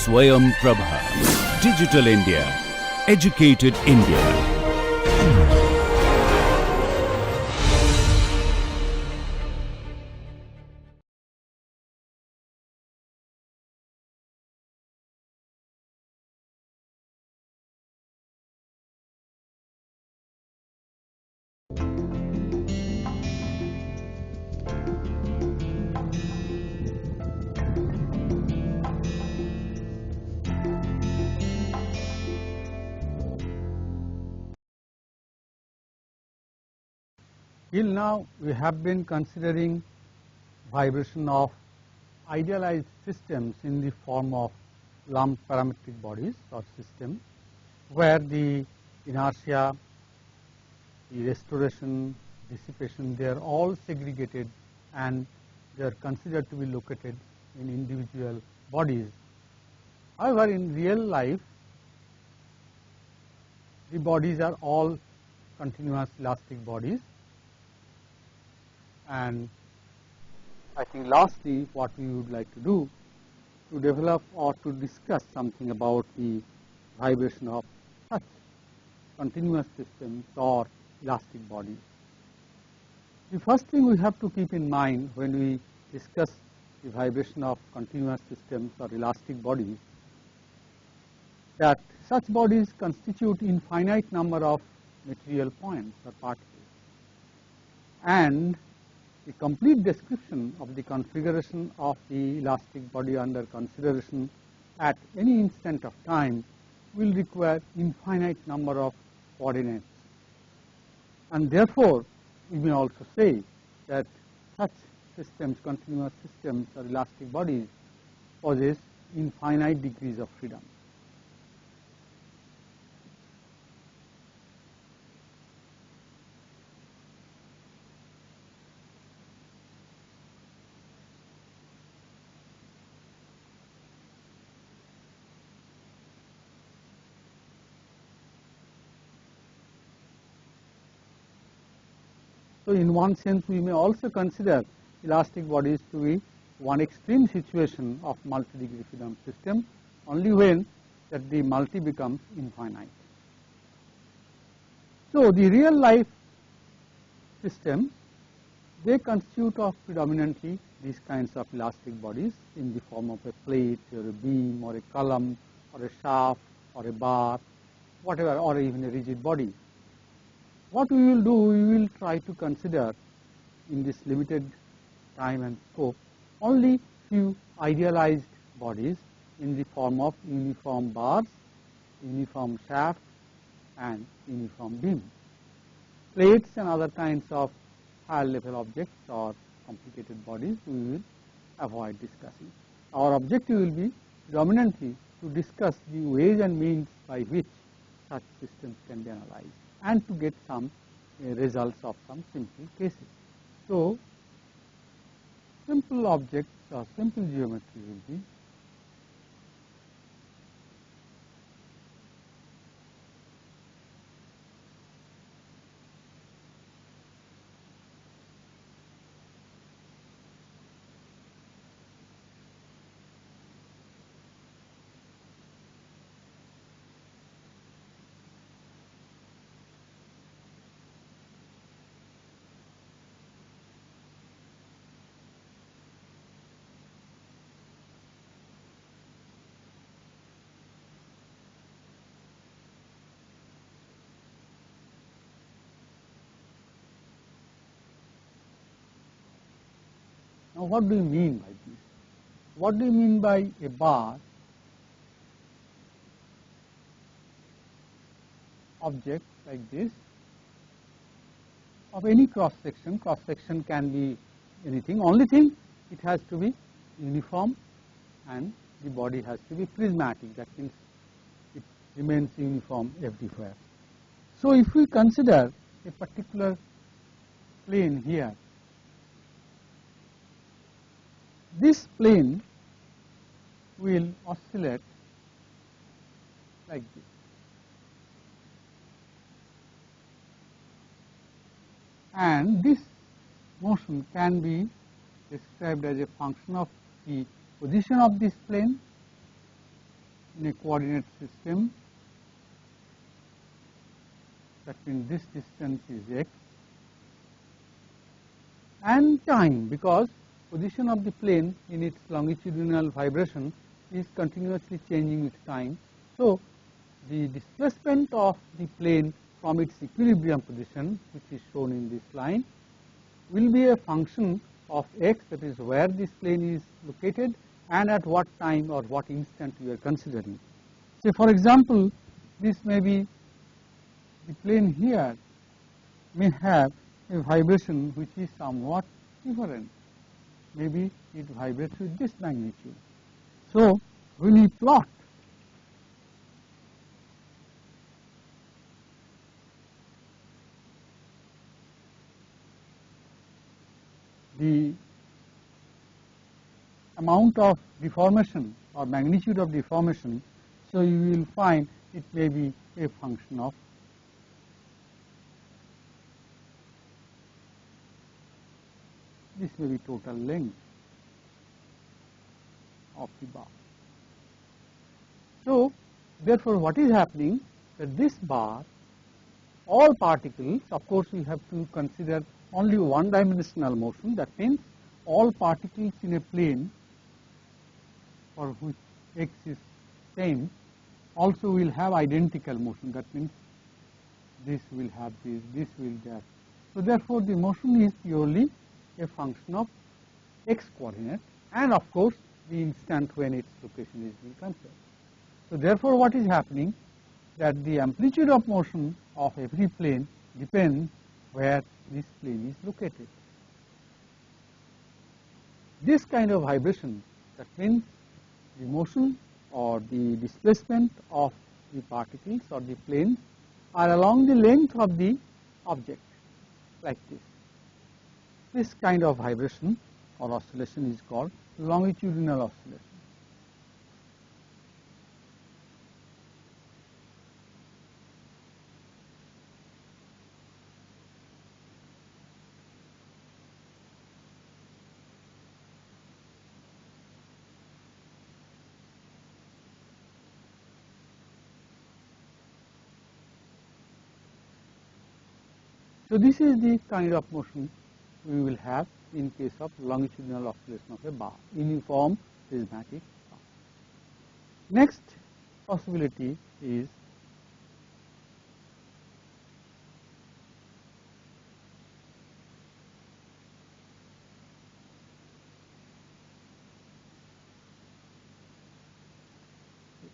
Swayam Prabha. Digital India. Educated India. Till now, we have been considering vibration of idealized systems in the form of lumped parametric bodies or systems, where the inertia, the restoration, dissipation, they are all segregated and they are considered to be located in individual bodies. However, in real life, the bodies are all continuous elastic bodies. And I think lastly, what we would like to do to develop or to discuss something about the vibration of such continuous systems or elastic bodies. The first thing we have to keep in mind when we discuss the vibration of continuous systems or elastic bodies, that such bodies constitute infinite number of material points or particles, and the complete description of the configuration of the elastic body under consideration at any instant of time will require infinite number of coordinates. And therefore, we may also say that such systems, continuous systems or elastic bodies, possess infinite degrees of freedom. So, in one sense, we may also consider elastic bodies to be one extreme situation of multi-degree freedom system, only when that the multi becomes infinite. So, the real life systems, they constitute of predominantly these kinds of elastic bodies in the form of a plate or a beam or a column or a shaft or a bar, whatever, or even a rigid body. What we will do, we will try to consider in this limited time and scope only few idealized bodies in the form of uniform bars, uniform shafts and uniform beams. Plates and other kinds of higher level objects or complicated bodies we will avoid discussing. Our objective will be predominantly to discuss the ways and means by which such systems can be analyzed and to get some results of some simple cases. So, simple objects or simple geometry will be Now, what do you mean by this? What do you mean by a bar object like this of any cross section? Cross section can be anything, only thing it has to be uniform and the body has to be prismatic, that means it remains uniform everywhere. So, if we consider a particular plane here, this plane will oscillate like this, and this motion can be described as a function of the position of this plane in a coordinate system, that means this distance is x, and time, because position of the plane in its longitudinal vibration is continuously changing with time. So, the displacement of the plane from its equilibrium position, which is shown in this line, will be a function of x, that is where this plane is located and at what time or what instant you are considering. Say for example, this may be the plane here may have a vibration which is somewhat different. Maybe it vibrates with this magnitude. So, when we plot the amount of deformation or magnitude of deformation, so you will find it may be a function of this may be total length of the bar. So, therefore, what is happening that this bar, all particles, of course, we have to consider only one dimensional motion, that means all particles in a plane for which x is same also will have identical motion, that means this will have this will that. So, therefore, the motion is purely a function of x coordinate and of course, the instant when its location is being considered. So, therefore, what is happening that the amplitude of motion of every plane depends where this plane is located. This kind of vibration, that means the motion or the displacement of the particles or the planes are along the length of the object, like this. This kind of vibration or oscillation is called longitudinal oscillation. So, this is the kind of motion we will have in case of longitudinal oscillation of a bar, uniform prismatic bar. Next possibility is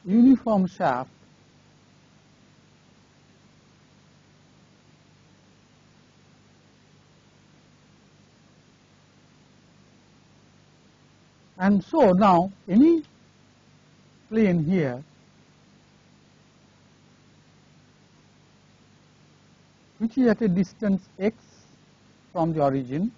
uniform shaft and so now any plane here which is at a distance x from the origin,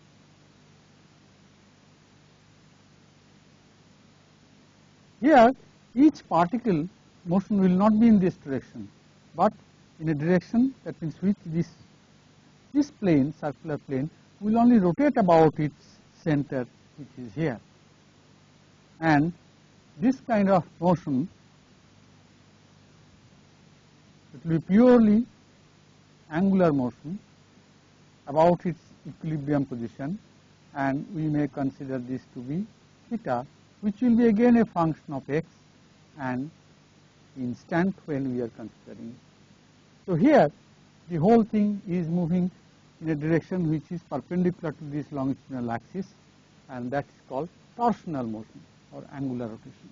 here each particle motion will not be in this direction, but in a direction, that means which this plane, circular plane, will only rotate about its center, which is here. And this kind of motion, it will be purely angular motion about its equilibrium position, and we may consider this to be theta, which will be again a function of x and instant when we are considering. So, here the whole thing is moving in a direction which is perpendicular to this longitudinal axis, and that is called torsional motion or angular rotation.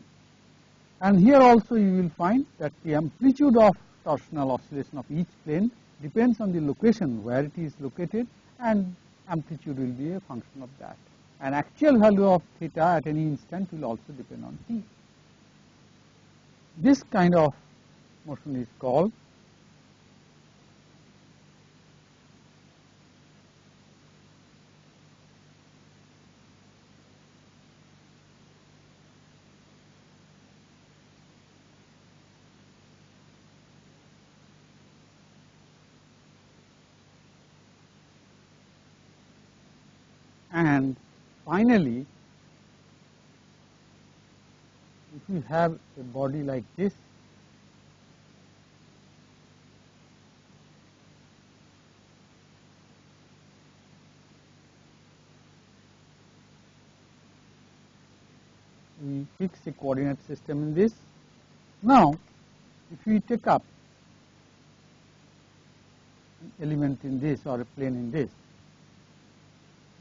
And here also you will find that the amplitude of torsional oscillation of each plane depends on the location where it is located, and amplitude will be a function of that. And actual value of theta at any instant will also depend on t. This kind of motion is called and finally, if we have a body like this, we fix a coordinate system in this. Now, if we take up an element in this or a plane in this,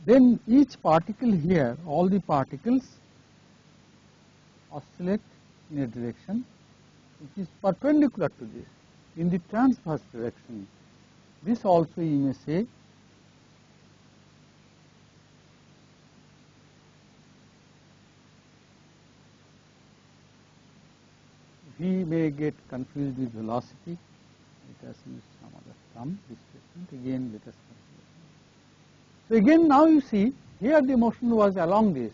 then each particle here, all the particles oscillate in a direction which is perpendicular to this in the transverse direction. This also you may say we may get confused with velocity. Let us use some other term, displacement. Again, let us consider. So again, now you see here the motion was along this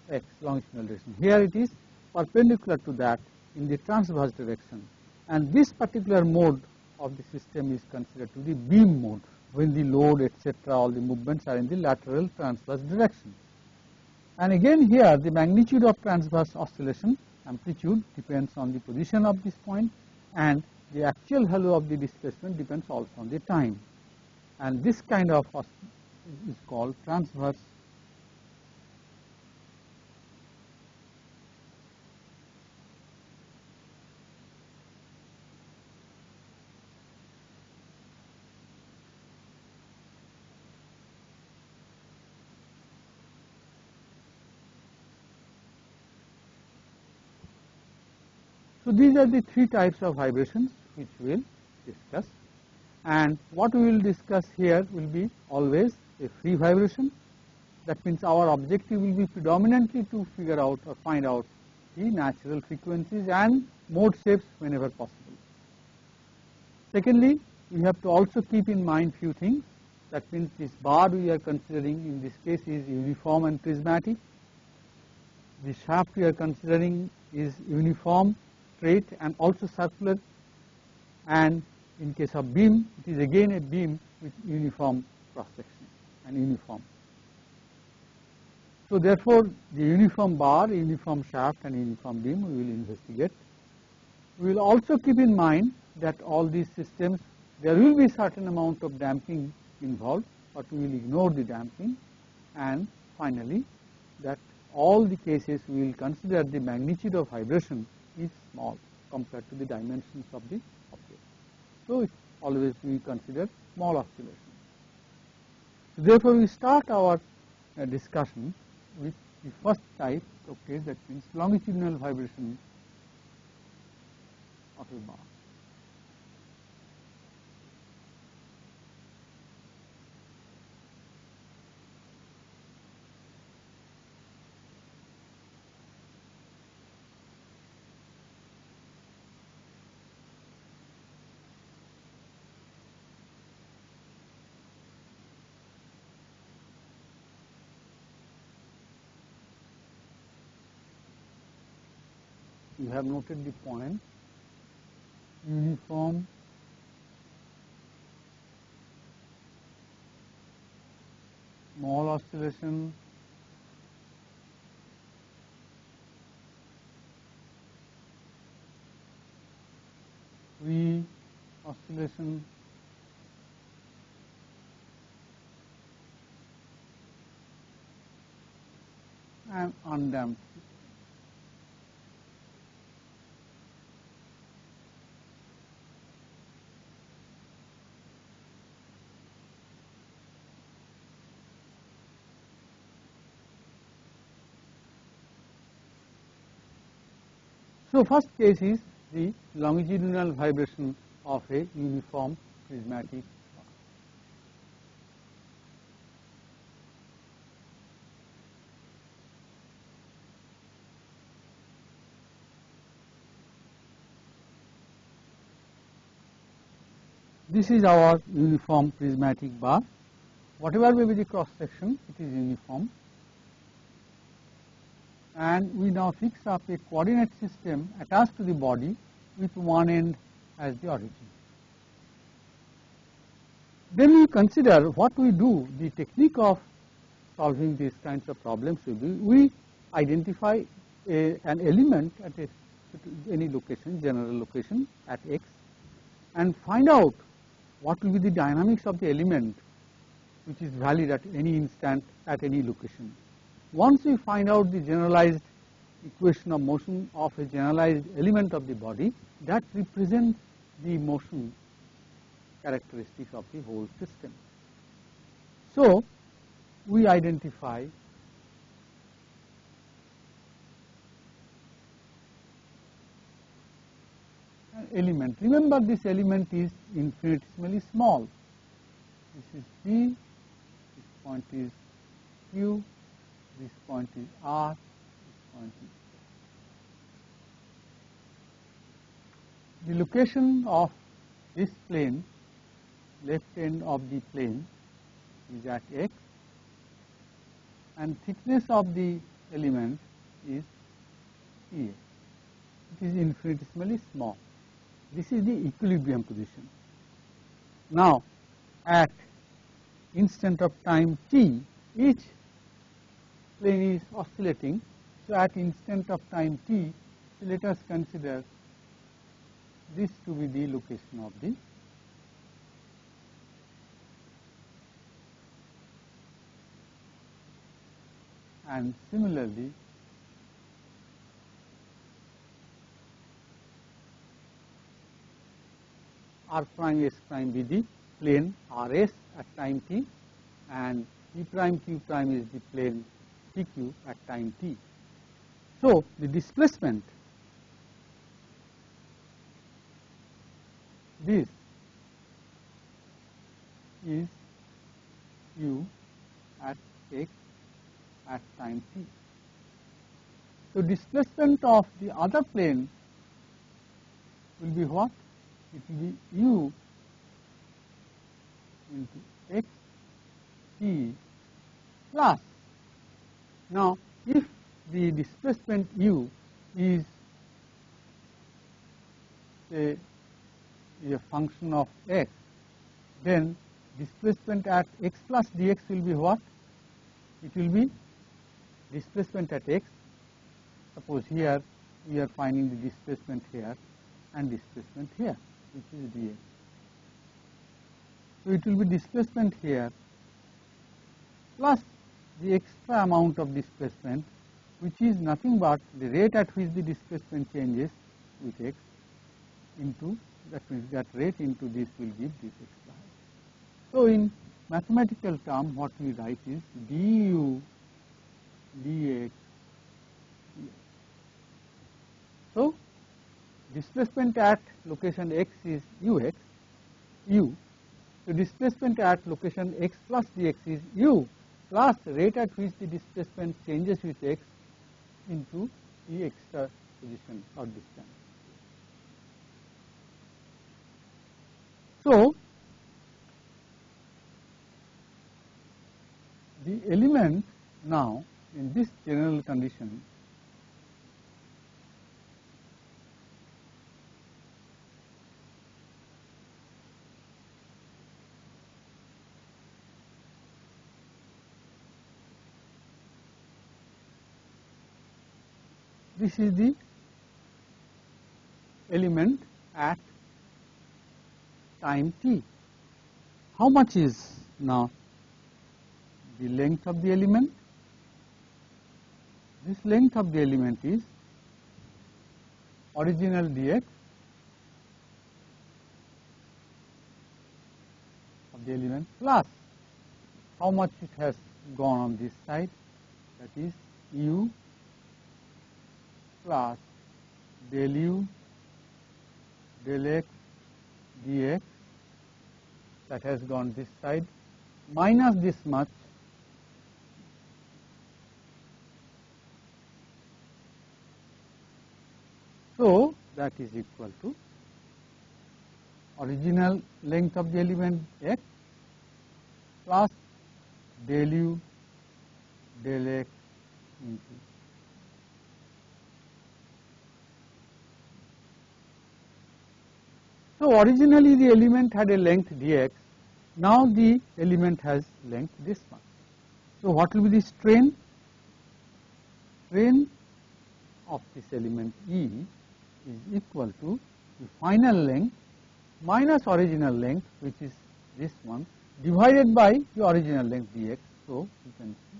x longitudinal direction. Here it is perpendicular to that in the transverse direction, and this particular mode of the system is considered to be beam mode, when the load etc. all the movements are in the lateral transverse direction. And again here the magnitude of transverse oscillation amplitude depends on the position of this point, and the actual value of the displacement depends also on the time, and this kind of is called transverse So these are the three types of vibrations which we will discuss, and what we will discuss here will be always a free vibration. That means our objective will be predominantly to figure out or find out the natural frequencies and mode shapes whenever possible. Secondly, we have to also keep in mind few things. That means this bar we are considering in this case is uniform and prismatic. The shaft we are considering is uniform, straight and also circular, and in case of beam it is again a beam with uniform cross section and uniform. So therefore, the uniform bar, uniform shaft and uniform beam we will investigate. We will also keep in mind that all these systems there will be certain amount of damping involved, but we will ignore the damping, and finally that all the cases we will consider the magnitude of vibration is small compared to the dimensions of the object. So always we consider small oscillation. So therefore, we start our discussion with the first type of case, that means longitudinal vibration of a bar. You have noted the point uniform small oscillation, free oscillation, and undamped. So first case is the longitudinal vibration of a uniform prismatic bar. This is our uniform prismatic bar. Whatever may be the cross section, it is uniform. And we now fix up a coordinate system attached to the body with one end as the origin. Then we consider what we do. The technique of solving these kinds of problems will be, we identify an element at any location, general location at x, and find out what will be the dynamics of the element which is valid at any instant at any location. Once we find out the generalized equation of motion of a generalized element of the body, that represents the motion characteristics of the whole system. So, we identify an element. Remember, this element is infinitesimally small. This is P, this point is Q, this point is R, this point is. The location of this plane, left end of the plane, is at x, and thickness of the element is P. It is infinitesimally small. This is the equilibrium position. Now, at instant of time t, each plane is oscillating. So, at instant of time t, let us consider this to be the location of the and similarly r prime s prime be the plane rs at time t, and p prime q prime is the plane pq at time t. So, the displacement, this is u at x at time t. So, displacement of the other plane will be what? It will be u into x t plus. Now, if the displacement u is a function of x, then displacement at x plus dx will be what? It will be displacement at x. Suppose here we are finding the displacement here and displacement here, which is dx. So, it will be displacement here plus the extra amount of displacement, which is nothing but the rate at which the displacement changes with x into, that means that rate into this will give this extra height. So, in mathematical term, what we write is du dx. So, displacement at location x is ux, u. So, displacement at location x plus dx is u plus rate at which the displacement changes with x into the extra position or distance. So, the element now in this general condition this is the element at time t. How much is now the length of the element? This length of the element is original dx of the element plus how much it has gone on this side, that is u plus del u del x dx, that has gone this side, minus this much so that is equal to original length of the element x plus del u del x into. So, originally the element had a length dx, now the element has length this much. So, what will be the strain? Strain of this element E is equal to the final length minus original length, which is this one, divided by the original length dx. So you can see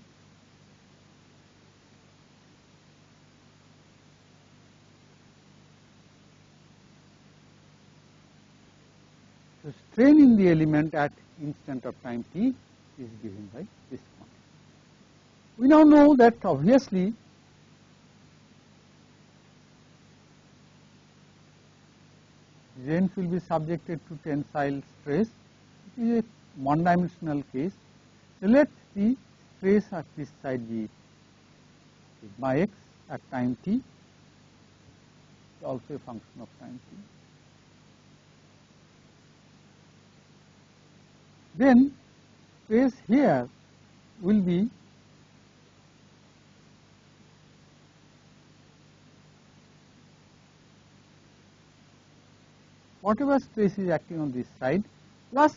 so strain in the element at instant of time t is given by this quantity. We now know that obviously length will be subjected to tensile stress. It is a one-dimensional case. So let the stress at this side be sigma x at time t, also a function of time t. Then stress here will be whatever stress is acting on this side plus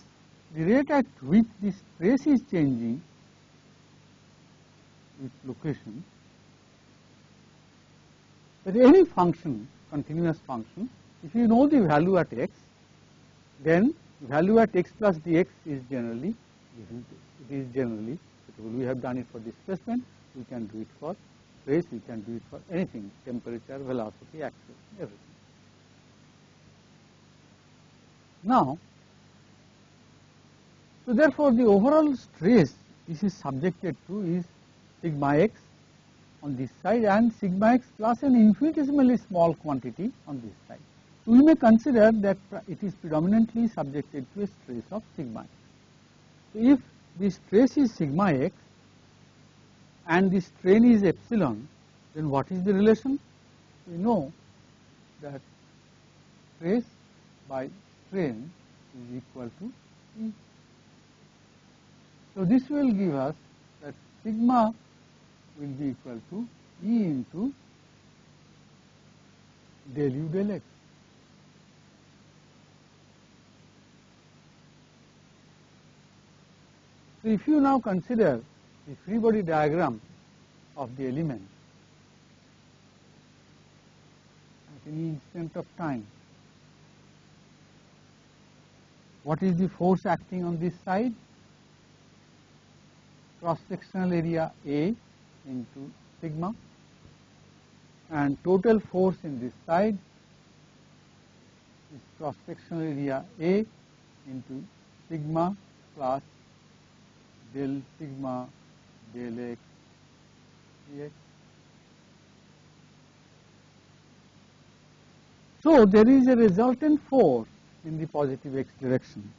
the rate at which the stress is changing with location. But any function, continuous function, if you know the value at x, then value at x plus dx is generally given. It is generally suitable. We have done it for displacement. We can do it for stress. We can do it for anything: temperature, velocity, axis, everything. Now, so therefore, the overall stress this is subjected to is sigma x on this side and sigma x plus an infinitesimally small quantity on this side. So we may consider that it is predominantly subjected to a stress of sigma x. So if the stress is sigma x and the strain is epsilon, then what is the relation? We know that stress by strain is equal to E. So this will give us that sigma will be equal to E into del U del x. So if you now consider the free body diagram of the element at any instant of time, what is the force acting on this side? Cross-sectional area A into sigma, and total force in this side is cross-sectional area A into sigma plus del sigma del x dx. So there is a resultant force in the positive x direction.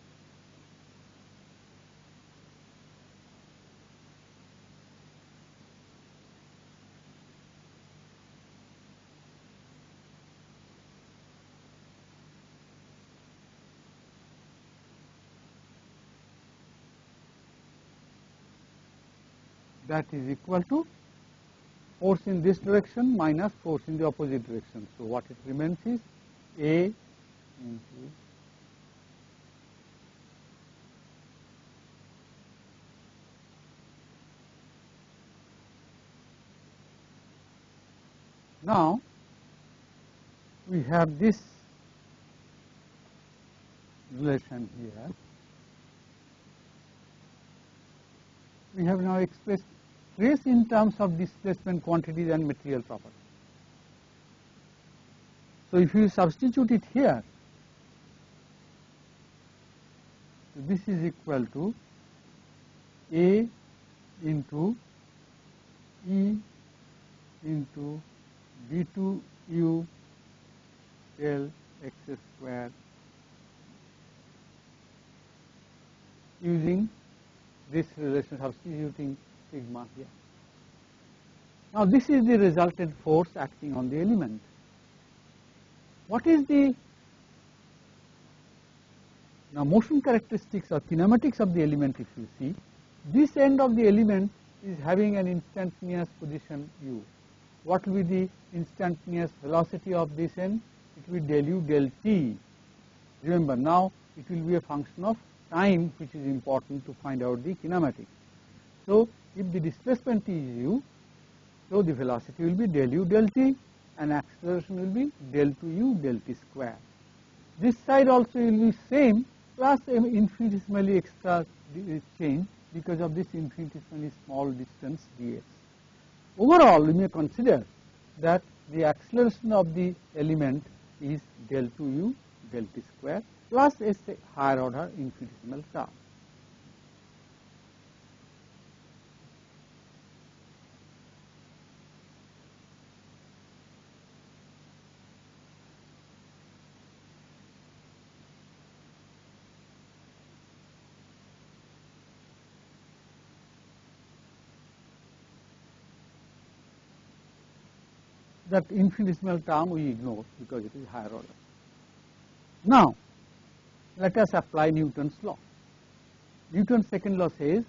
That is equal to force in this direction minus force in the opposite direction. So what it remains is A into now we have this relation here. We have now expressed stress in terms of displacement quantities and material properties. So if you substitute it here, so this is equal to A into E into B2U del x square using this relation, substituting sigma here. Now this is the resultant force acting on the element. What is the now motion characteristics or kinematics of the element? If you see, this end of the element is having an instantaneous position u. What will be the instantaneous velocity of this end? It will be del u del t. Remember, now it will be a function of time, which is important to find out the kinematics. So if the displacement is u, so the velocity will be del u del t. and acceleration will be del 2u del t square. This side also will be same plus infinitesimally extra change because of this infinitesimally small distance dx. Overall, we may consider that the acceleration of the element is del 2u del t square plus a higher order infinitesimal term. That infinitesimal term we ignore because it is higher order. Now, let us apply Newton's law. Newton's second law says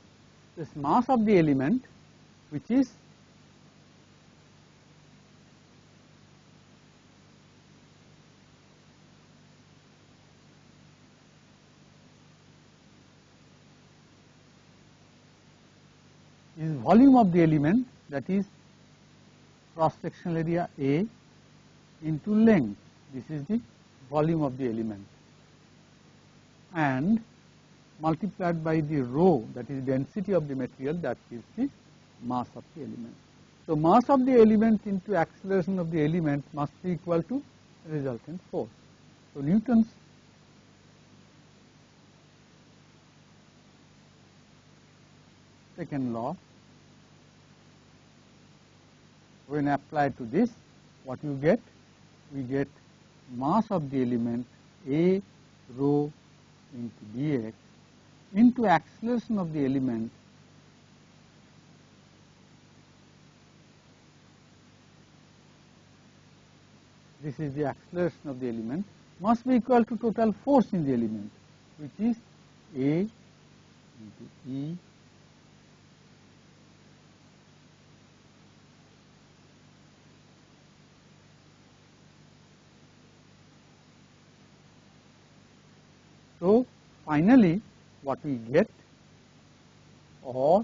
this mass of the element, which is volume of the element, that is cross sectional area A into length. This is the volume of the element, and multiplied by the rho, that is density of the material, that is the mass of the element. So, mass of the element into acceleration of the element must be equal to resultant force. So, Newton's second law, when applied to this, what you get? We get mass of the element A rho into dx into acceleration of the element this is the acceleration of the element must be equal to total force in the element, which is A into E So, finally, what we get, or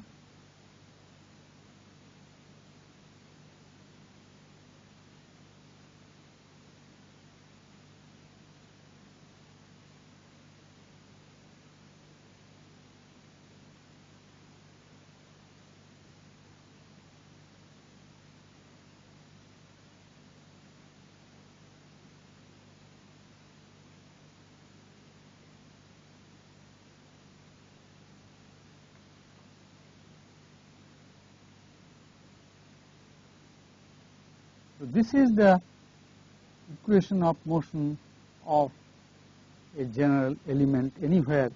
so this is the equation of motion of a general element anywhere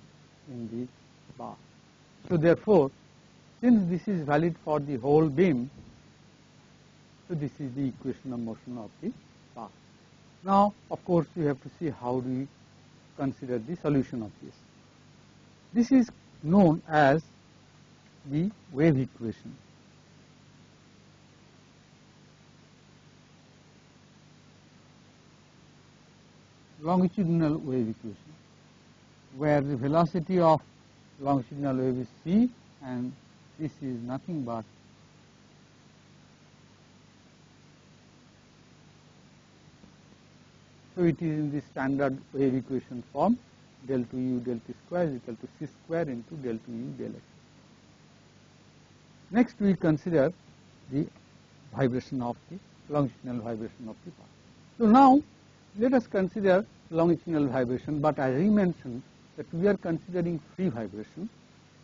in the bar. So, therefore, since this is valid for the whole beam, so this is the equation of motion of the bar. Now, of course, we have to see how do we consider the solution of this. This is known as the wave equation. Longitudinal wave equation, where the velocity of longitudinal wave is c, and this is nothing but so it is in the standard wave equation form, del 2u del t square is equal to c square into del 2u del x. Next, we consider the vibration of the longitudinal vibration of the part. So, now let us consider longitudinal vibration, but as I mentioned that we are considering free vibration,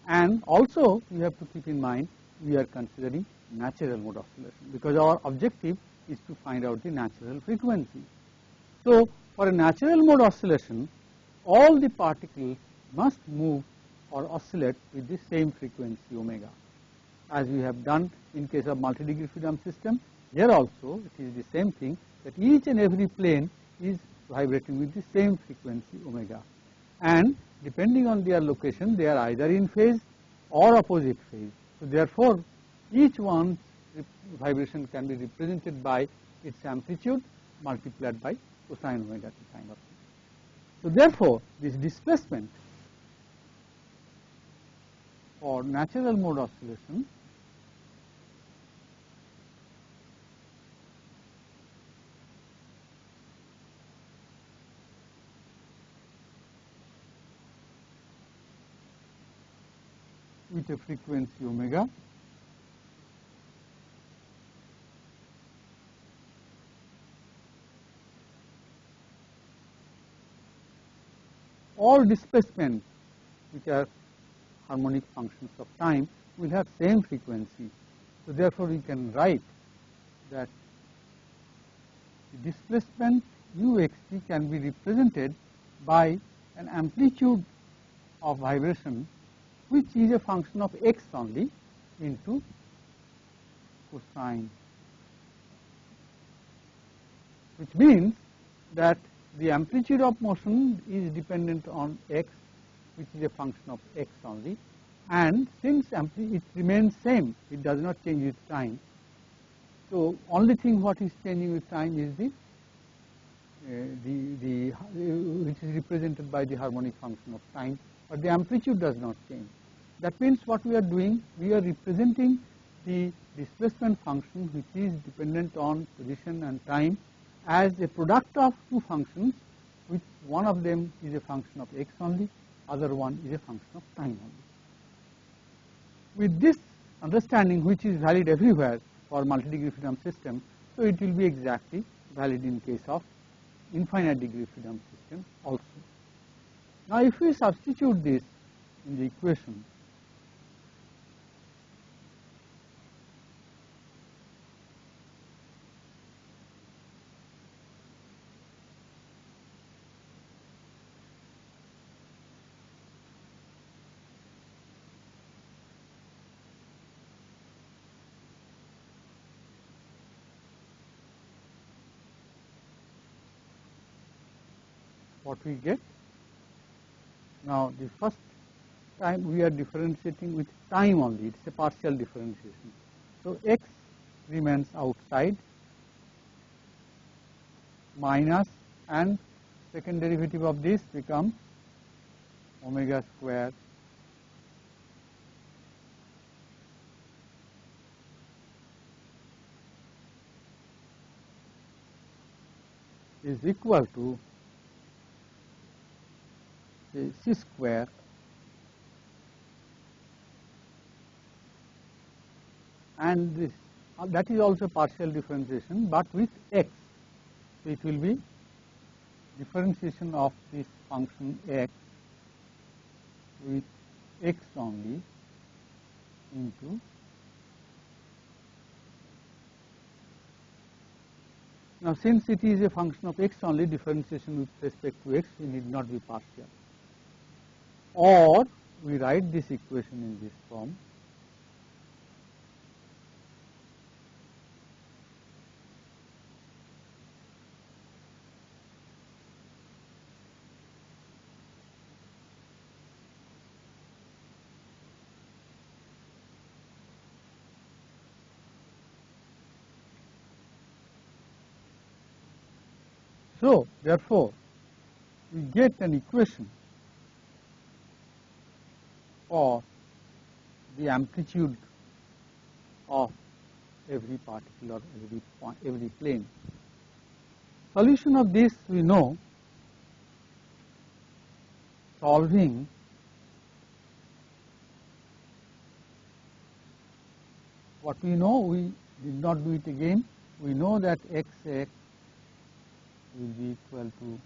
and also we have to keep in mind we are considering natural mode oscillation, because our objective is to find out the natural frequency. So, for a natural mode oscillation, all the particles must move or oscillate with the same frequency omega, as we have done in case of multi-degree freedom system. Here also it is the same thing, that each and every plane is vibrating with the same frequency omega, and depending on their location they are either in phase or opposite phase. So, therefore, each one's vibration can be represented by its amplitude multiplied by cosine omega t kind of thing. So, therefore, this displacement for natural mode oscillation with a frequency omega. All displacements which are harmonic functions of time will have same frequency. So therefore, we can write that the displacement uxt can be represented by an amplitude of vibration which is a function of x only into cosine, which means that the amplitude of motion is dependent on x, which is a function of x only, and since it remains same, it does not change with time. So only thing what is changing with time is which is represented by the harmonic function of time, but the amplitude does not change. That means what we are doing, we are representing the displacement function which is dependent on position and time as a product of two functions, which one of them is a function of x only, other one is a function of time only. With this understanding, which is valid everywhere for multi-degree freedom system, so it will be exactly valid in case of infinite degree freedom system also. Now if we substitute this in the equation, what we get? Now the first time we are differentiating with time only, it is a partial differentiation. So x remains outside minus, and second derivative of this becomes omega square is equal to c square and this that is also partial differentiation, but with x. So it will be differentiation of this function x with x only into now since it is a function of x only, differentiation with respect to x need not be partial. Or we write this equation in this form. So therefore, we get an equation for the amplitude of every particle or every plane. Solution of this we know, solving what we know, we did not do it again. We know that xx will be equal to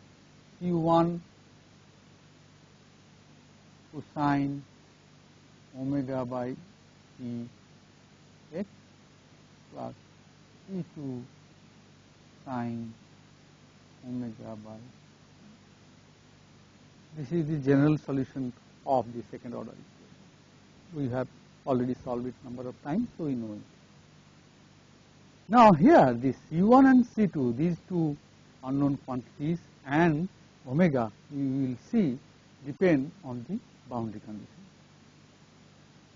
q1 cosine omega by c x plus c2 sine omega by. This is the general solution of the second order equation. We have already solved it number of times, so we know it. Now here this c1 and c2, these two unknown quantities, and omega, we will see, depend on the boundary condition.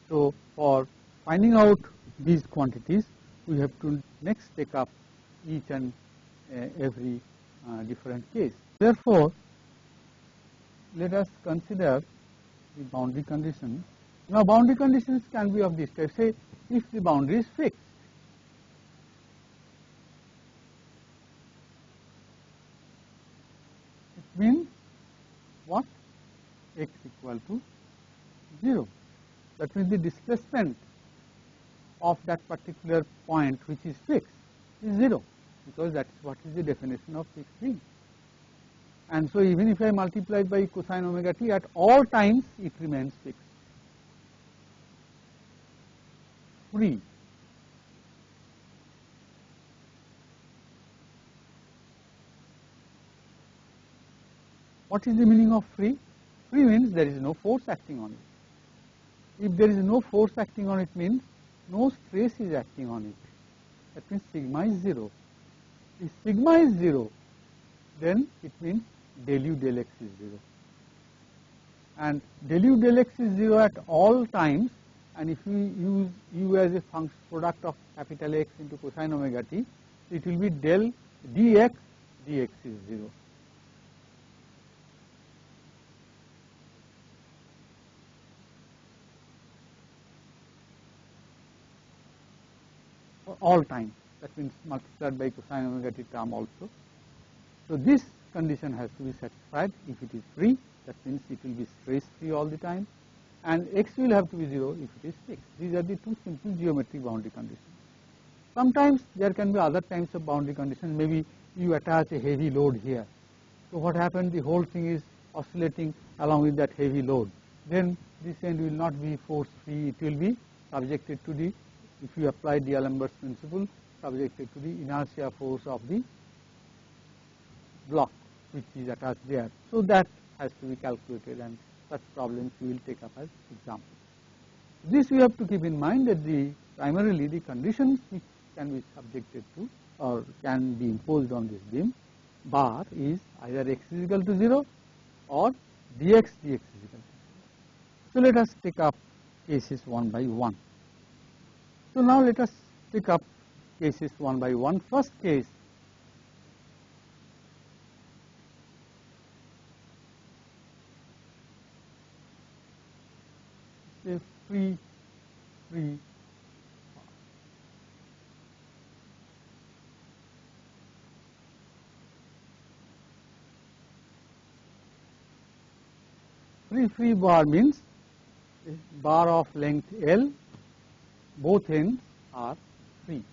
So for finding out these quantities, we have to next take up each and every different case. Therefore, let us consider the boundary conditions. Now boundary conditions can be of this type. Say if the boundary is fixed, it means what? X equal to 0. that means the displacement of that particular point which is fixed is 0, because that is what is the definition of fixed beam. And so even if I multiply by cosine omega t, at all times it remains fixed. Free. What is the meaning of free? Free means there is no force acting on it. If there is no force acting on it, means no stress is acting on it. That means sigma is 0. If sigma is 0, then it means del u del x is 0. And del u del x is 0 at all times, and if we use u as a function product of capital X into cosine omega t, it will be del dx, dx is 0. For all time, that means multiplied by cosine omega t term also. So this condition has to be satisfied. If it is free, that means it will be stress free all the time, and x will have to be 0 if it is fixed. These are the two simple geometric boundary conditions. Sometimes there can be other types of boundary conditions. Maybe you attach a heavy load here. So what happens? The whole thing is oscillating along with that heavy load. Then this end will not be force free. It will be subjected to the, if you apply D'Alembert's principle, subjected to the inertia force of the block which is attached there. So that has to be calculated, and such problems we will take up as example. This we have to keep in mind, that primarily the conditions which can be subjected to or can be imposed on this beam bar is either x is equal to 0 or dx is equal to 0. So let us take up cases one by one. So now let us take up cases one by one. First case, a free free bar means a bar of length L, both ends are free.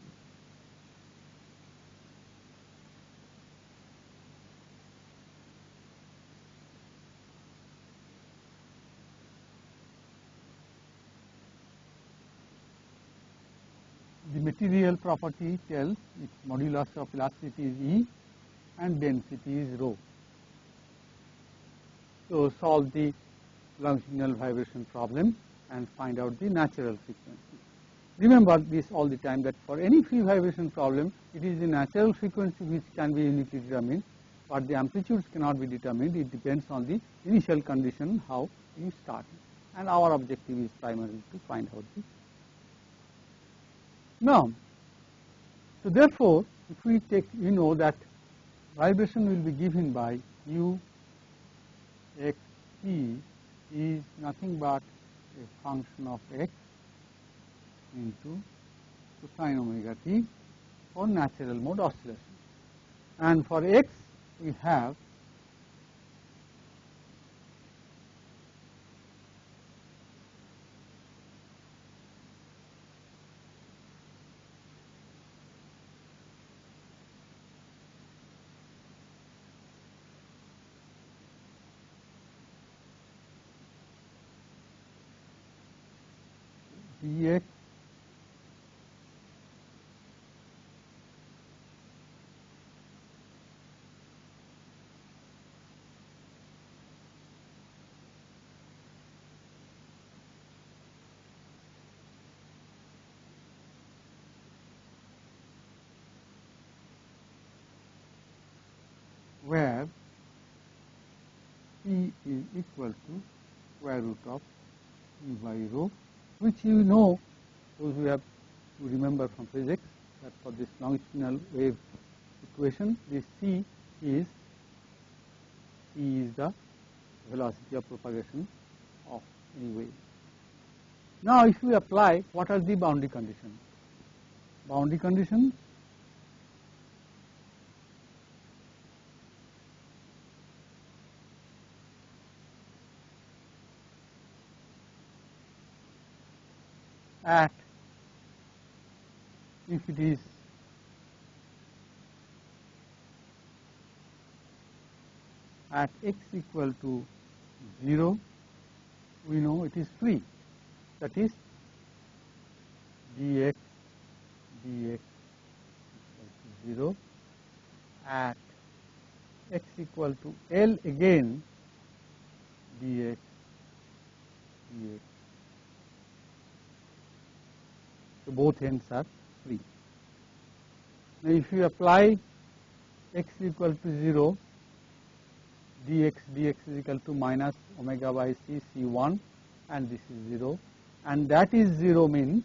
The material property tells its modulus of elasticity is E and density is rho. So solve the longitudinal vibration problem and find out the natural frequency. Remember this all the time, that for any free vibration problem, it is the natural frequency which can be uniquely determined, but the amplitudes cannot be determined. It depends on the initial condition, how you start. And our objective is primarily to find out this. Now, so therefore, if we take, you know that vibration will be given by u x t is nothing but a function of x into cosine omega t for natural mode oscillation. And for x we have dx where P is equal to square root of E by rho, which you know, those who have to remember from physics, that for this longitudinal wave equation, this C is the velocity of propagation of any wave. Now, if we apply, what are the boundary conditions? Boundary conditions at, if it is at x equal to 0, we know it is free, that is dx equal to 0, at x equal to L again dx. So both ends are free. Now if you apply x equal to 0, dx is equal to minus omega by c c1, and this is 0, and that is 0 means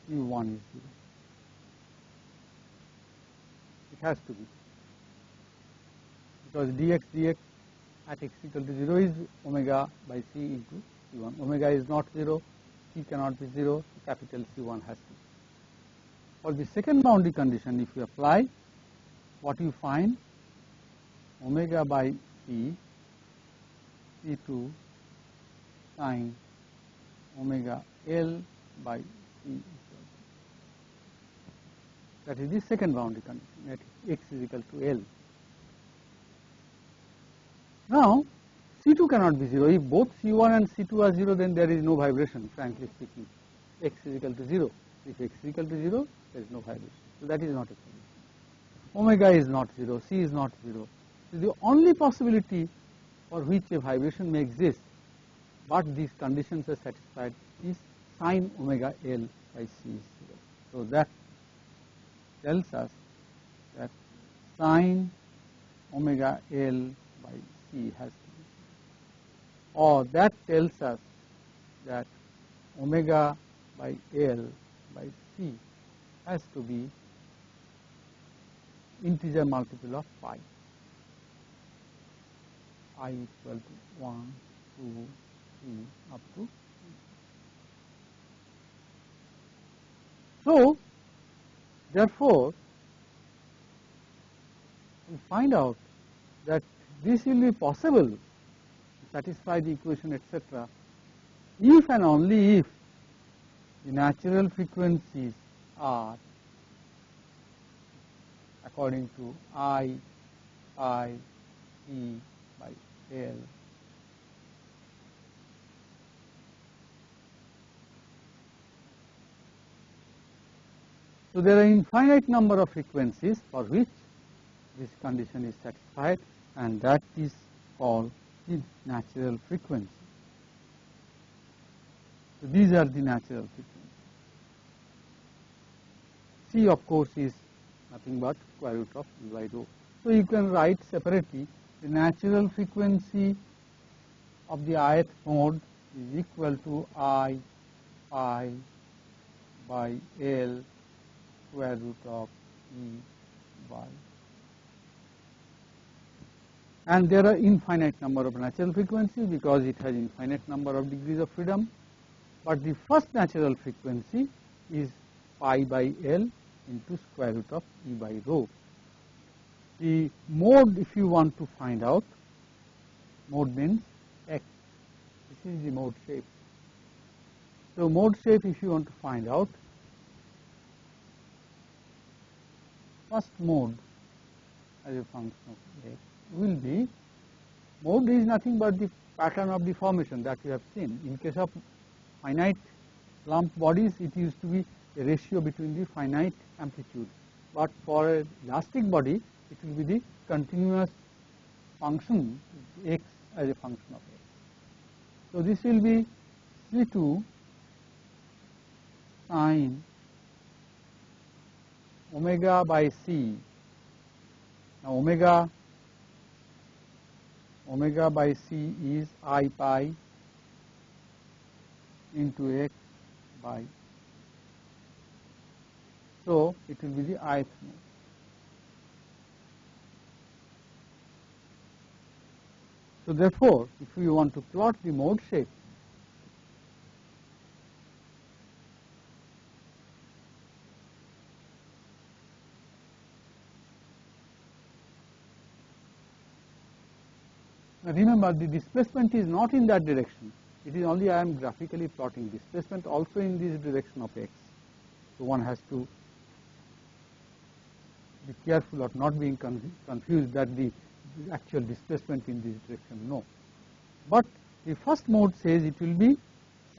c1 is 0. It has to be, because dx at x equal to 0 is omega by c into c1. Omega is not 0, c cannot be 0, so capital C1 has to be. For the second boundary condition, if you apply, what you find, omega by c c2 sine omega L by c equal to. That is the second boundary condition, that x is equal to L. Now, C2 cannot be 0. If both C1 and C2 are 0, then there is no vibration, frankly speaking. X is equal to 0. If x is equal to 0, there is no vibration. So that is not a solution. Omega is not 0, C is not 0. So the only possibility for which a vibration may exist, but these conditions are satisfied, is sine omega L by C is 0. So that tells us that sine omega L by C has to be, or that tells us that omega by L by C has to be integer multiple of pi, I equal to 1, 2, 3 up to 3. So therefore, we find out that this will be possible to satisfy the equation, etc., if and only if the natural frequencies are according to I, pi, E by L. So there are infinite number of frequencies for which this condition is satisfied, and that is called the natural frequency. So these are the natural frequencies. C, of course, is nothing but square root of E by rho. So you can write separately the natural frequency of the ith mode is equal to I pi by L square root of E by. And there are infinite number of natural frequencies because it has infinite number of degrees of freedom. But the first natural frequency is pi by L into square root of E by rho. The mode, if you want to find out, mode means x. This is the mode shape. So mode shape, if you want to find out, first mode as a function of x will be, mode is nothing but the pattern of deformation that we have seen. In case of finite lump bodies, it used to be a ratio between the finite amplitude, but for an elastic body, it will be the continuous function x as a function of x. So this will be C2 sine omega by C. Now omega by C is I pi into x by. So it will be the ith mode. So therefore, if we want to plot the mode shape, now remember the displacement is not in that direction. It is only I am graphically plotting displacement also in this direction of x. So one has to be careful of not being confused that the actual displacement in this direction. No. But the first mode says it will be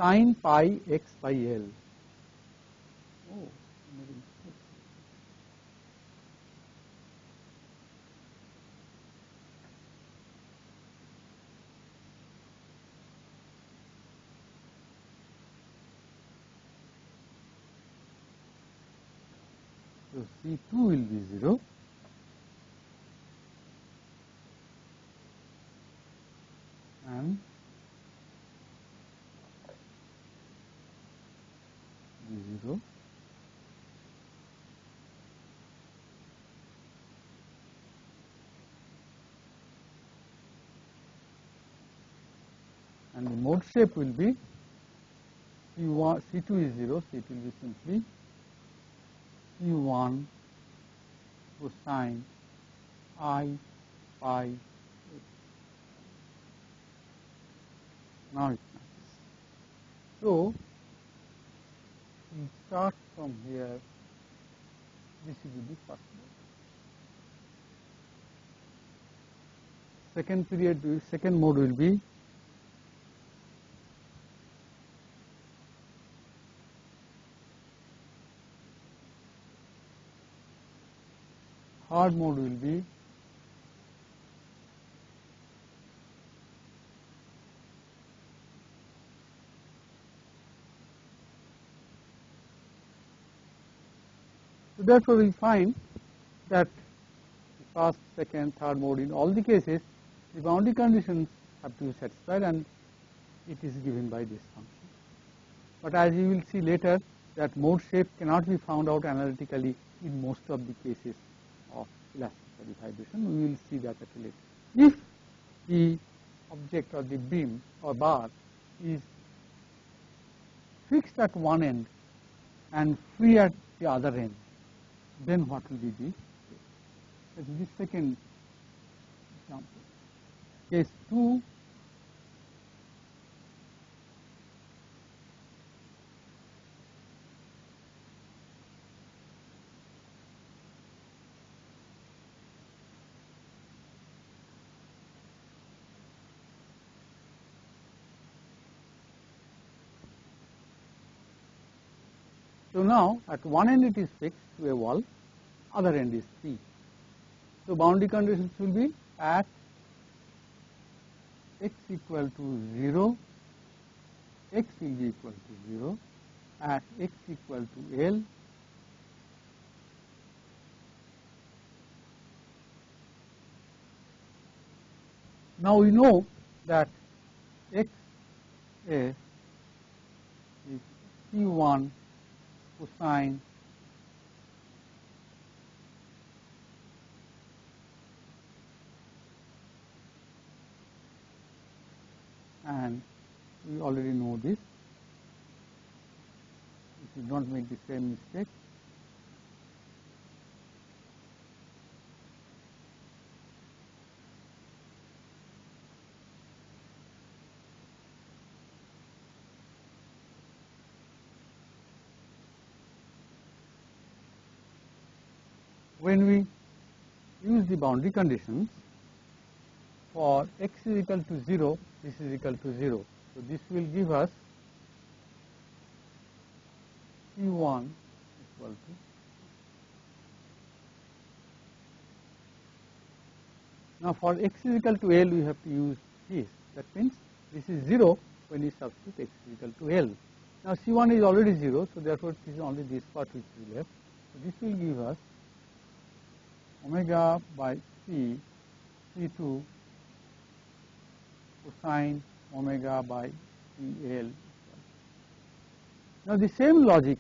sin pi x by L. Oh, so C2 will be 0. And B0 and the mode shape will be C1, C2 is 0, so it will be simply C1 cosine I pi x. Now it matches. So we start from here. This will be first mode. Second mode will be third mode will be so therefore we find that the first, second, third mode in all the cases the boundary conditions have to be satisfied and it is given by this function. But as you will see later that mode shape cannot be found out analytically in most of the cases of elastic body vibration. We will see that at a later. If the object or the beam or bar is fixed at one end and free at the other end, then what will be the case? That is the second example. Case 2, so now at one end it is fixed to a wall, other end is free. So boundary conditions will be at x equal to 0, x will be equal to 0, at x equal to L, now we know that x is C1 cosine and we already know this. We should not make the same mistake. When we use the boundary conditions for x is equal to 0, this is equal to 0. So this will give us C1 equal to now for x is equal to L we have to use this. That means this is 0 when you substitute x is equal to L. Now C1 is already 0, so therefore it is only this part which is left. So this will give us omega by C C2 cosine omega by CL. Now the same logic,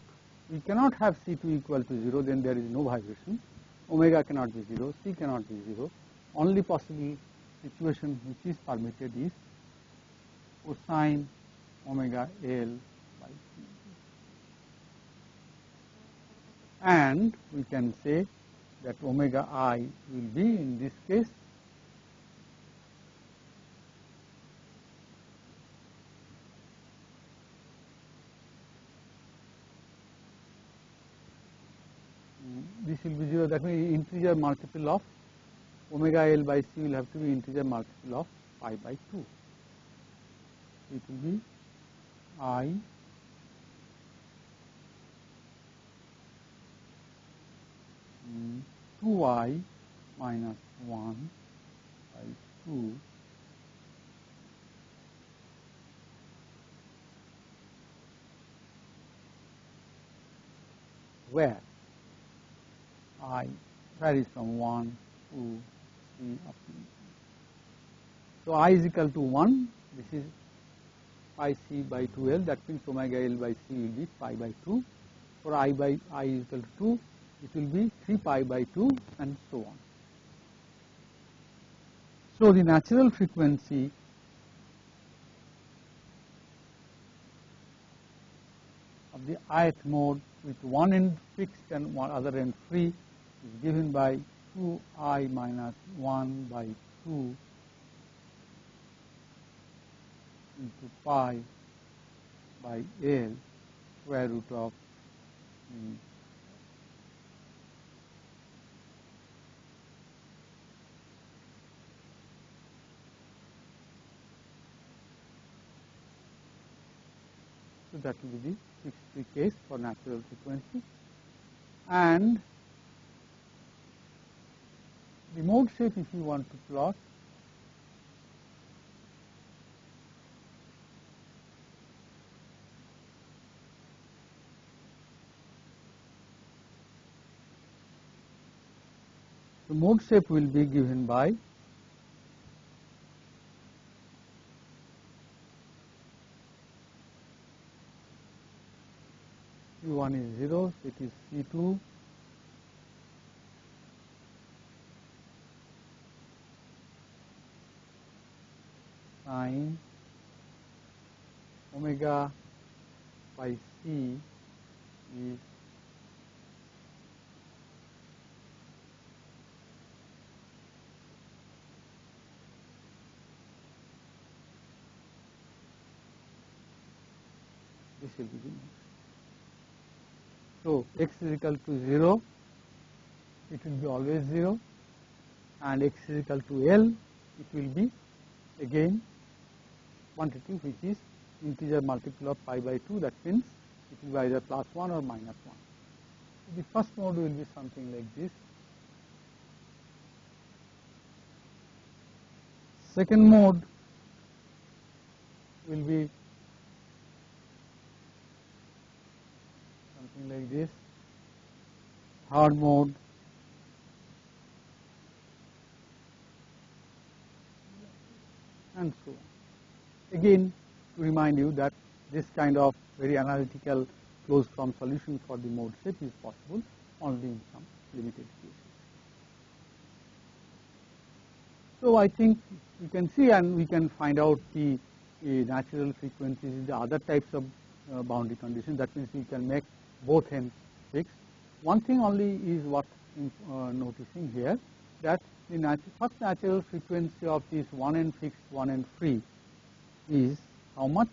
we cannot have C2 equal to 0, then there is no vibration. Omega cannot be 0, C cannot be 0. Only possible situation which is permitted is cosine omega L by C. And we can say that omega I will be in this case this will be 0, that means integer multiple of omega L by C will have to be integer multiple of pi by 2. It will be I 2I minus 1 by 2 where I varies from 1, 2, 3 up to infinity. So I is equal to 1, this is pi c by 2L, that means omega L by C will be pi by 2. For I by I is equal to 2, it will be 3 pi by 2 and so on. So the natural frequency of the ith mode with one end fixed and one other end free is given by 2I minus 1 by 2 into pi by L square root of so that will be the fixed free case for natural frequency. And the mode shape, if you want to plot, the mode shape will be given by Q1 is 0, so it is C2 sine omega by C is this will be the mode. So x is equal to 0, it will be always 0, and x is equal to L, it will be again quantity which is integer multiple of pi by 2, that means it will be either plus 1 or minus 1. So the first mode will be something like this. Second mode will be something like this. Third mode and so on. Again, to remind you that this kind of very analytical closed form solution for the mode shape is possible only in some limited cases. So I think we can see and we can find out the natural frequencies in the other types of boundary conditions. That means we can make both ends fixed. One thing only is what noticing here, that the first natural frequency of this one end fixed, one end free is how much?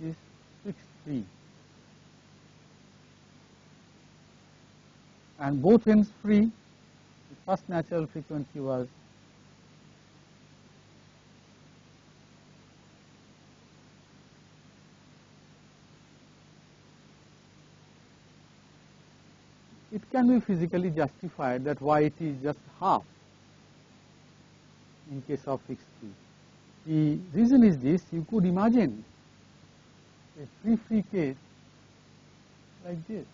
Is fixed free, and both ends free. The first natural frequency was it can be physically justified that why it is just half in case of fixed free. The reason is this: you could imagine a free case like this.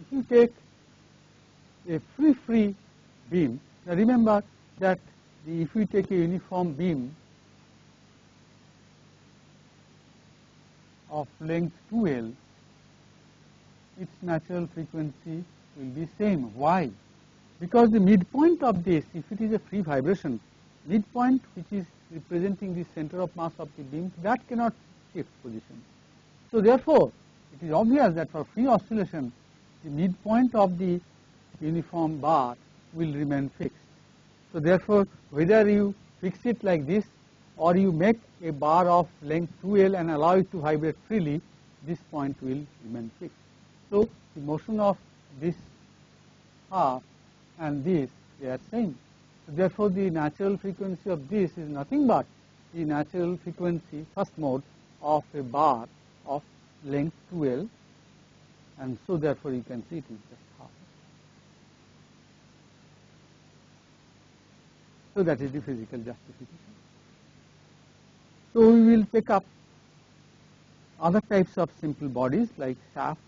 If you take a free beam, now remember that if we take a uniform beam of length 2L, its natural frequency will be same. Why? Because the midpoint of this, if it is a free vibration, midpoint which is representing the center of mass of the beam, that cannot shift position. So therefore, it is obvious that for free oscillation, the midpoint of the uniform bar will remain fixed. So therefore, whether you fix it like this or you make a bar of length 2L and allow it to vibrate freely, this point will remain fixed. So the motion of this half and this, they are same. So therefore, the natural frequency of this is nothing but the natural frequency first mode of a bar of length 2L, and so therefore you can see it is just half. So that is the physical justification. So we will take up other types of simple bodies like shaft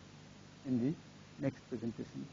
in the next presentation.